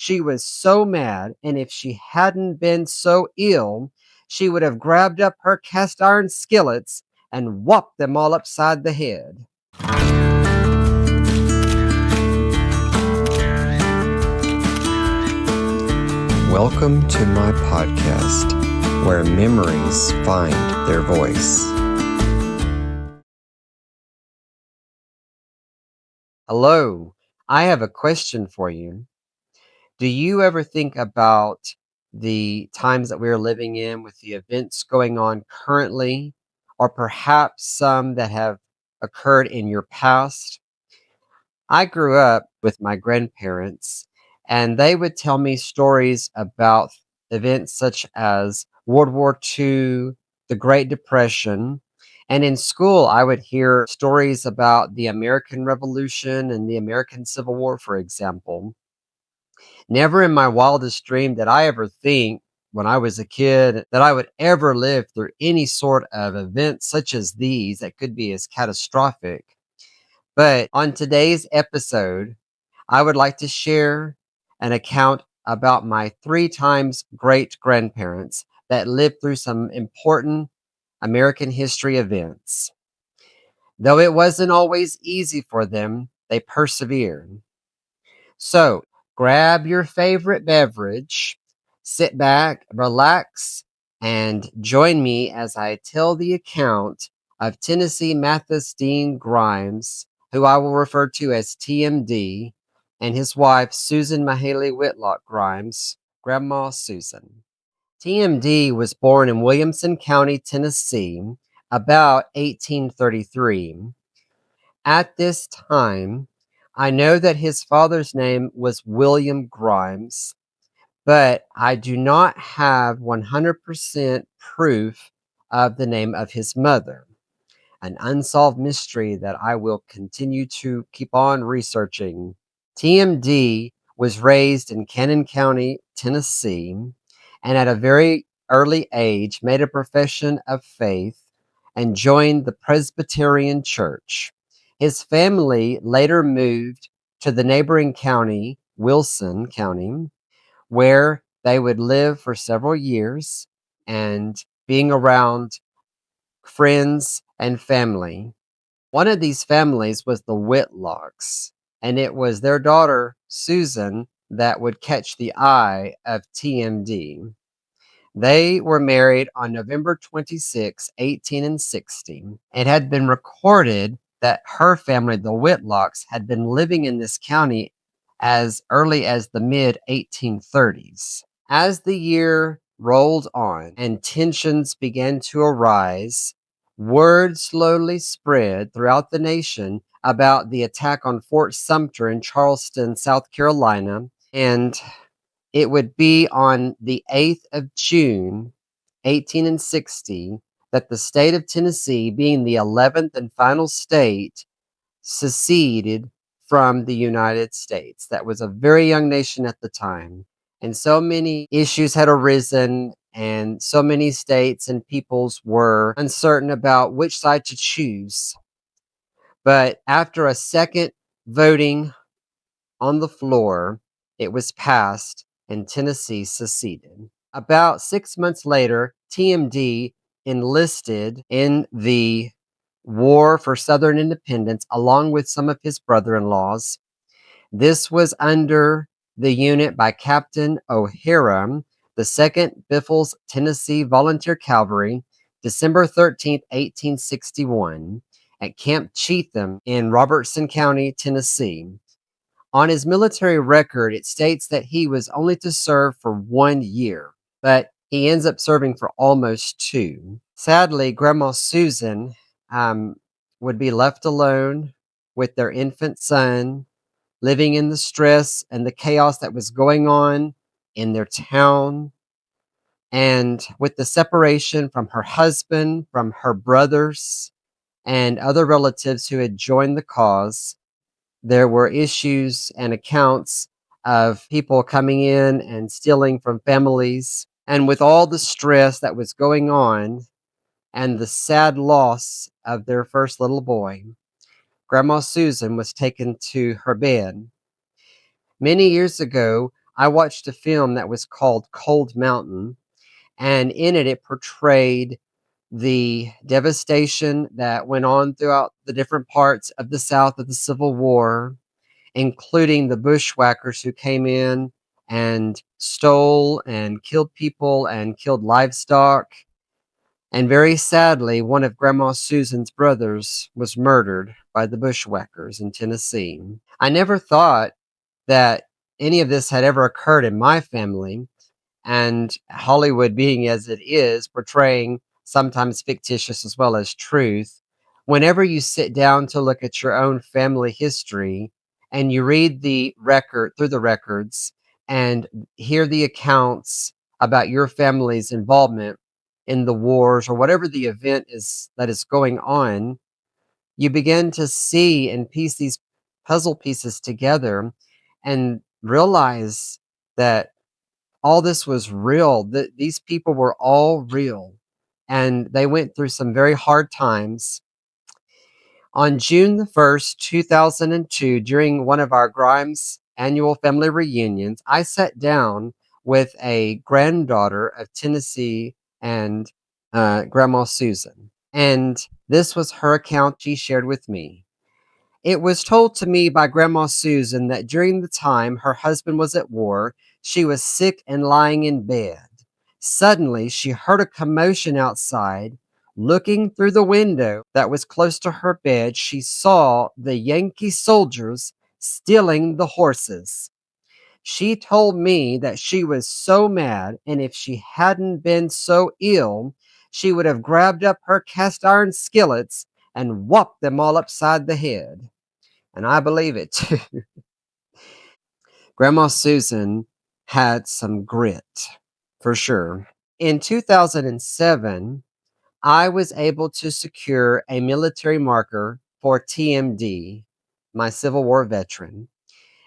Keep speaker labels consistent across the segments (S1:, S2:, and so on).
S1: She was so mad, and if she hadn't been so ill, she would have grabbed up her cast iron skillets and whopped them all upside the head.
S2: Welcome to my podcast, where memories find their voice.
S1: Hello, I have a question for you. Do you ever think about the times that we're living in with the events going on currently, or perhaps some that have occurred in your past? I grew up with my grandparents, and they would tell me stories about events such as World War II, the Great Depression. And in school, I would hear stories about the American Revolution and the American Civil War, for example. Never in my wildest dream did I ever think when I was a kid that I would ever live through any sort of event such as these that could be as catastrophic. But on today's episode, I would like to share an account about my 3 times great grandparents that lived through some important American history events. Though it wasn't always easy for them, they persevered. So grab your favorite beverage, sit back, relax, and join me as I tell the account of Tennessee Mathis Dean Grimes, who I will refer to as TMD, and his wife, Susan Mahaley Whitlock Grimes, Grandma Susan. TMD was born in Williamson County, Tennessee, about 1833. At this time, I know that his father's name was William Grimes, but I do not have 100% proof of the name of his mother, an unsolved mystery that I will continue to keep on researching. TMD was raised in Cannon County, Tennessee, and at a very early age made a profession of faith and joined the Presbyterian Church. His family later moved to the neighboring county, Wilson County, where they would live for several years and being around friends and family. One of these families was the Whitlocks, and it was their daughter, Susan, that would catch the eye of TMD. They were married on November 26, 1860. It had been recorded that her family, the Whitlocks, had been living in this county as early as the mid 1830s. As the year rolled on and tensions began to arise, word slowly spread throughout the nation about the attack on Fort Sumter in Charleston, South Carolina, and it would be on the 8th of June, 1860, that the state of Tennessee, being the 11th and final state, seceded from the United States. That was a very young nation at the time. And so many issues had arisen, and so many states and peoples were uncertain about which side to choose. But after a second voting on the floor, it was passed and Tennessee seceded. About 6 months later, TMD enlisted in the War for Southern Independence along with some of his brother-in-laws. This was under the unit by Captain O'Hara, the 2nd Biffles Tennessee Volunteer Cavalry, December 13, 1861, at Camp Cheatham in Robertson County, Tennessee. On his military record, it states that he was only to serve for 1 year, but he ends up serving for almost 2. Sadly, Grandma Susan would be left alone with their infant son, living in the stress and the chaos that was going on in their town, and with the separation from her husband, from her brothers, and other relatives who had joined the cause. There were issues and accounts of people coming in and stealing from families. And with all the stress that was going on and the sad loss of their first little boy, Grandma Susan was taken to her bed. Many years ago, I watched a film that was called Cold Mountain, and in it, it portrayed the devastation that went on throughout the different parts of the South of the Civil War, including the bushwhackers who came in and stole and killed people and killed livestock. And very sadly, one of Grandma Susan's brothers was murdered by the bushwhackers in Tennessee. I never thought that any of this had ever occurred in my family, and Hollywood, being as it is, portraying sometimes fictitious as well as truth, whenever you sit down to look at your own family history and you read the record through the records and hear the accounts about your family's involvement in the wars or whatever the event is that is going on, you begin to see and piece these puzzle pieces together and realize that all this was real. These people were all real, and they went through some very hard times. On June the 1st, 2002, during one of our Grimes annual family reunions, I sat down with a granddaughter of Tennessee and Grandma Susan. And this was her account she shared with me. It was told to me by Grandma Susan that during the time her husband was at war, she was sick and lying in bed. Suddenly, she heard a commotion outside. Looking through the window that was close to her bed, she saw the Yankee soldiers stealing the horses. She told me that she was so mad, and if she hadn't been so ill, she would have grabbed up her cast iron skillets and whopped them all upside the head. And I believe it too. Grandma Susan had some grit, for sure. In 2007, I was able to secure a military marker for TMD, my Civil War veteran.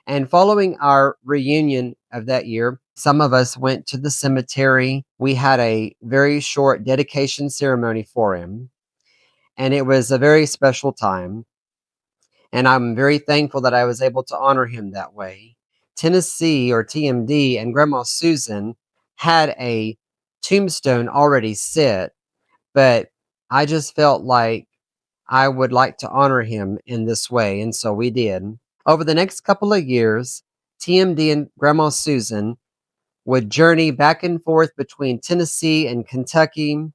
S1: And following our reunion of that year, some of us went to the cemetery. We had a very short dedication ceremony for him, and it was a very special time. And I'm very thankful that I was able to honor him that way. Tennessee, or TMD, and Grandma Susan had a tombstone already set, but I just felt like I would like to honor him in this way, and so we did. Over the next couple of years, TMD and Grandma Susan would journey back and forth between Tennessee and Kentucky,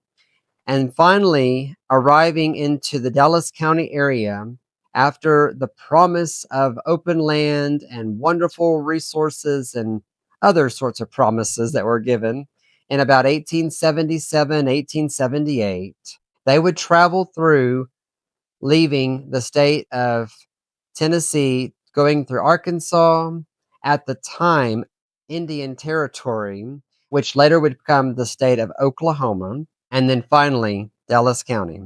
S1: and finally arriving into the Dallas County area after the promise of open land and wonderful resources and other sorts of promises that were given in about 1877, 1878. They would travel through, leaving the state of Tennessee, going through Arkansas, at the time Indian Territory, which later would become the state of Oklahoma, and then finally Dallas County.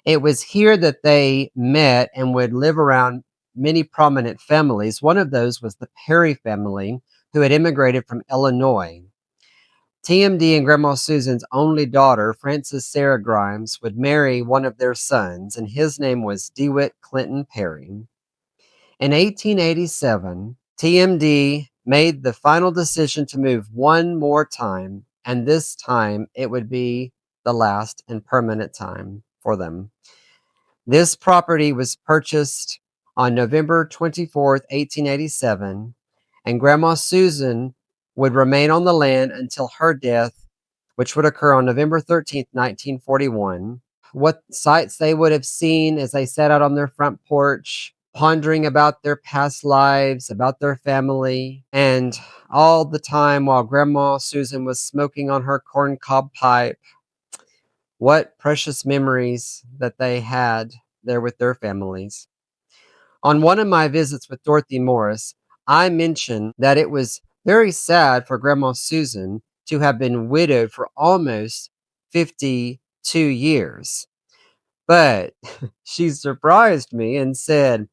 S1: It was here that they met and would live around many prominent families. One of those was the Perry family, who had immigrated from Illinois. TMD and Grandma Susan's only daughter, Frances Sarah Grimes, would marry one of their sons, and his name was DeWitt Clinton Perry. In 1887, TMD made the final decision to move one more time, and this time it would be the last and permanent time for them. This property was purchased on November 24th, 1887, and Grandma Susan would remain on the land until her death, which would occur on November 13th, 1941. What sights they would have seen as they sat out on their front porch, pondering about their past lives, about their family, and all the time while Grandma Susan was smoking on her corncob pipe, what precious memories that they had there with their families. On one of my visits with Dorothy Morris, I mentioned that it was very sad for Grandma Susan to have been widowed for almost 52 years. But she surprised me and said,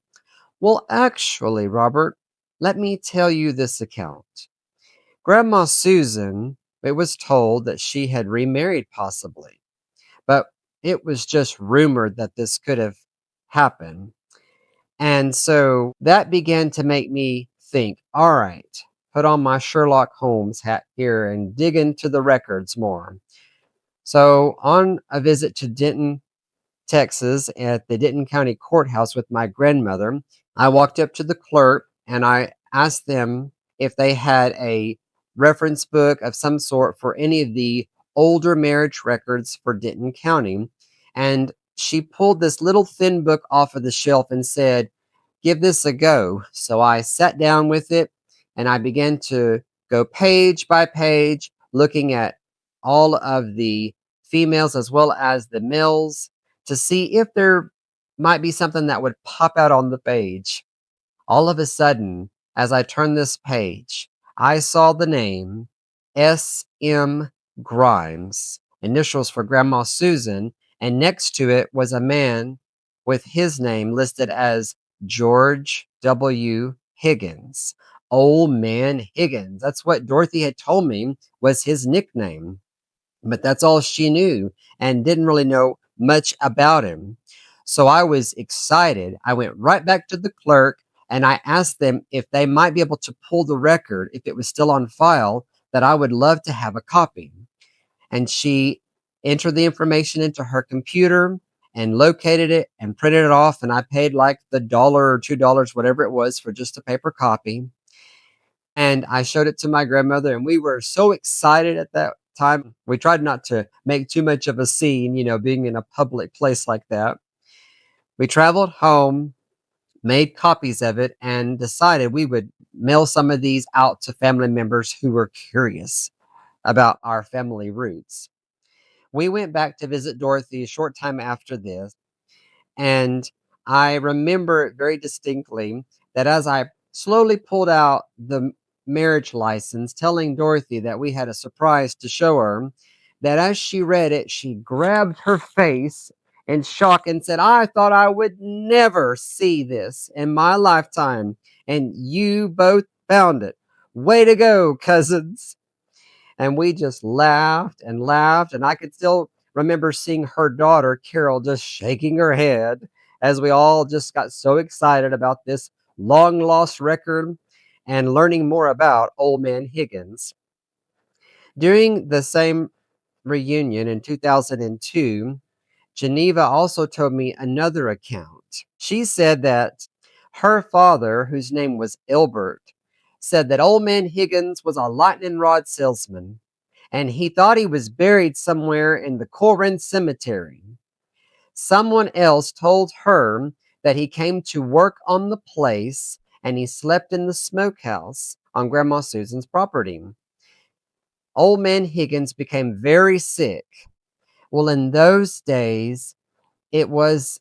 S1: "Well, actually, Robert, let me tell you this account. Grandma Susan, it was told that she had remarried possibly, but it was just rumored that this could have happened." And so that began to make me think, all right, put on my Sherlock Holmes hat here and dig into the records more. So, on a visit to Denton, Texas, at the Denton County Courthouse with my grandmother, I walked up to the clerk and I asked them if they had a reference book of some sort for any of the older marriage records for Denton County. And she pulled this little thin book off of the shelf and said, "Give this a go." So I sat down with it and I began to go page by page, looking at all of the females as well as the males to see if there might be something that would pop out on the page. All of a sudden, as I turned this page, I saw the name S.M. Grimes, initials for Grandma Susan, and next to it was a man with his name listed as George W. Higgins. Old Man Higgins. That's what Dorothy had told me was his nickname. But that's all she knew and didn't really know much about him. So I was excited. I went right back to the clerk and I asked them if they might be able to pull the record, if it was still on file, that I would love to have a copy. And she entered the information into her computer and located it and printed it off. And I paid like the dollar or $2, whatever it was, for just a paper copy. And I showed it to my grandmother, and we were so excited at that time. We tried not to make too much of a scene, being in a public place like that. We traveled home, made copies of it, and decided we would mail some of these out to family members who were curious about our family roots. We went back to visit Dorothy a short time after this, and I remember it very distinctly that as I slowly pulled out the marriage license, telling Dorothy that we had a surprise to show her, that as she read it, she grabbed her face in shock and said, "I thought I would never see this in my lifetime, and you both found it. Way to go, cousins." And we just laughed and laughed. And I could still remember seeing her daughter, Carol, just shaking her head as we all just got so excited about this long lost record and learning more about Old Man Higgins. During the same reunion in 2002, Geneva also told me another account. She said that her father, whose name was Elbert, said that Old Man Higgins was a lightning rod salesman and he thought he was buried somewhere in the Corinth Cemetery. Someone else told her that he came to work on the place and he slept in the smokehouse on Grandma Susan's property. Old Man Higgins became very sick. Well, in those days, it was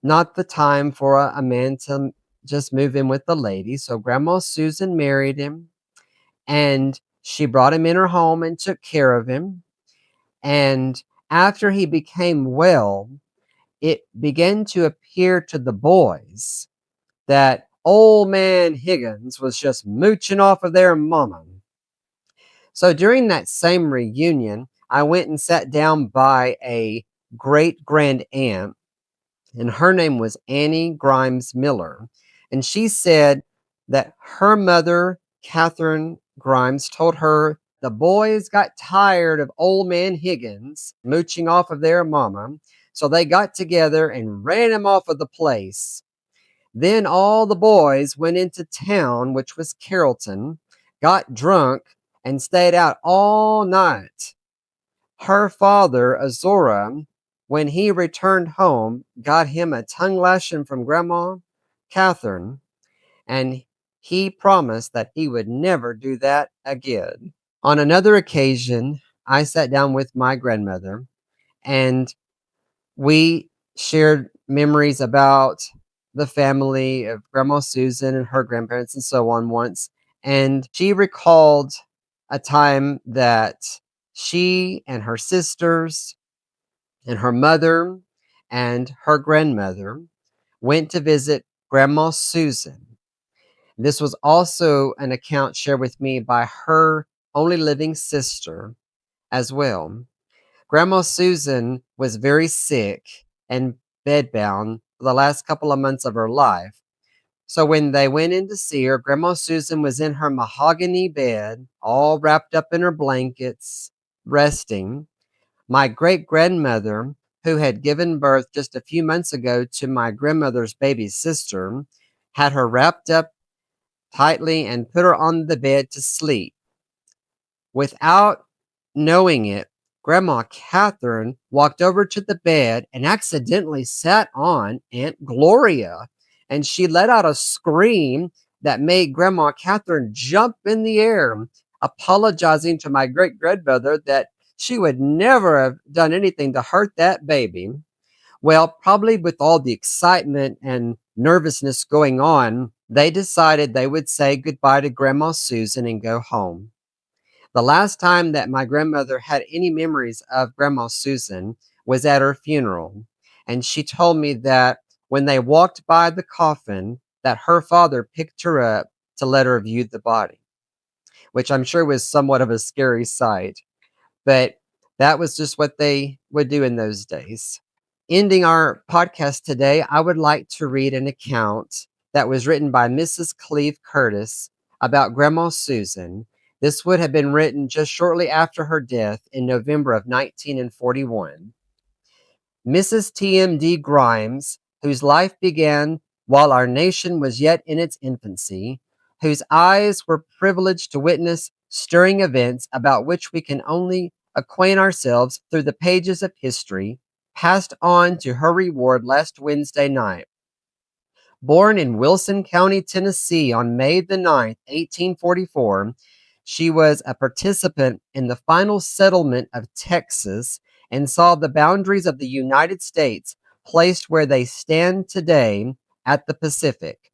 S1: not the time for a man to just move in with the lady. So Grandma Susan married him and she brought him in her home and took care of him. And after he became well, it began to appear to the boys that Old Man Higgins was just mooching off of their mama. So during that same reunion, I went and sat down by a great grand aunt, and her name was Annie Grimes Miller. And she said that her mother, Catherine Grimes, told her the boys got tired of Old Man Higgins mooching off of their mama, so they got together and ran him off of the place. Then all the boys went into town, which was Carrollton, got drunk, and stayed out all night. Her father, Azora, when he returned home, got him a tongue lashing from Grandma Catherine, and he promised that he would never do that again. On another occasion, I sat down with my grandmother and we shared memories about the family of Grandma Susan and her grandparents and so on once. And she recalled a time that she and her sisters and her mother and her grandmother went to visit Grandma Susan. This was also an account shared with me by her only living sister as well. Grandma Susan was very sick and bedbound for the last couple of months of her life. So when they went in to see her, Grandma Susan was in her mahogany bed, all wrapped up in her blankets, resting. My great grandmother, who had given birth just a few months ago to my grandmother's baby sister, had her wrapped up tightly and put her on the bed to sleep. Without knowing it, Grandma Catherine walked over to the bed and accidentally sat on Aunt Gloria, and she let out a scream that made Grandma Catherine jump in the air, apologizing to my great grandmother that she would never have done anything to hurt that baby. Well, probably with all the excitement and nervousness going on, they decided they would say goodbye to Grandma Susan and go home. The last time that my grandmother had any memories of Grandma Susan was at her funeral. And she told me that when they walked by the coffin, that her father picked her up to let her view the body, which I'm sure was somewhat of a scary sight. But that was just what they would do in those days. Ending our podcast today, I would like to read an account that was written by Mrs. Cleve Curtis about Grandma Susan. This would have been written just shortly after her death in November of 1941. Mrs. T.M.D. Grimes, whose life began while our nation was yet in its infancy, whose eyes were privileged to witness stirring events about which we can only acquaint ourselves through the pages of history, passed on to her reward last Wednesday night. Born in Wilson County, Tennessee on May the 9th, 1844, she was a participant in the final settlement of Texas and saw the boundaries of the United States placed where they stand today at the Pacific.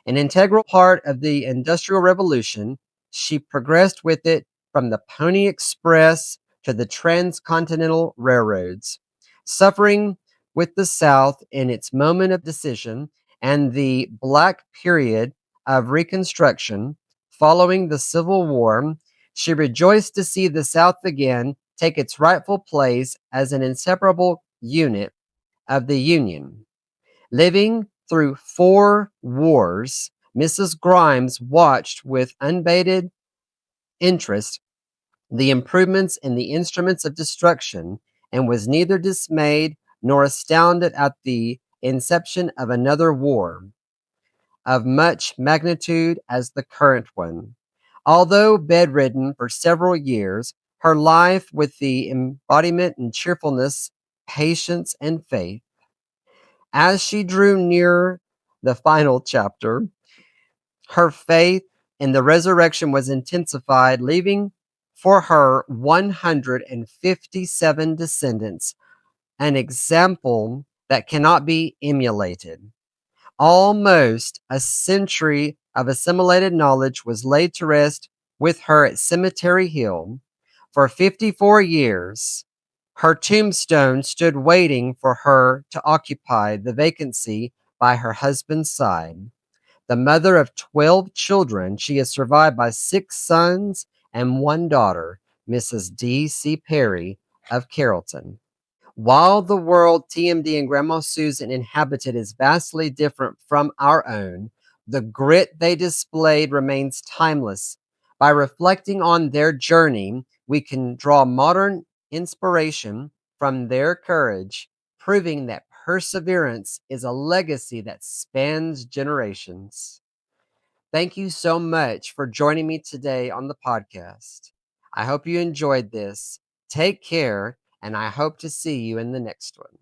S1: An integral part of the Industrial Revolution, she progressed with it from the Pony Express to the transcontinental railroads, suffering with the South in its moment of decision and the Black period of Reconstruction following the Civil War. She rejoiced to see the South again take its rightful place as an inseparable unit of the Union. Living through 4 wars, Mrs. Grimes watched with unabated interest the improvements in the instruments of destruction and was neither dismayed nor astounded at the inception of another war of much magnitude as the current one. Although bedridden for several years, her life with the embodiment and cheerfulness, patience, and faith. As she drew near the final chapter, her faith in the resurrection was intensified, leaving for her 157 descendants, an example that cannot be emulated. Almost a century of assimilated knowledge was laid to rest with her at Cemetery Hill. For 54 years, her tombstone stood waiting for her to occupy the vacancy by her husband's side. The mother of 12 children, she is survived by 6 sons and 1 daughter, Mrs. D.C. Perry of Carrollton. While the world TMD and Grandma Susan inhabited is vastly different from our own, the grit they displayed remains timeless. By reflecting on their journey, we can draw modern inspiration from their courage, proving that perseverance is a legacy that spans generations. Thank you so much for joining me today on the podcast. I hope you enjoyed this. Take care, and I hope to see you in the next one.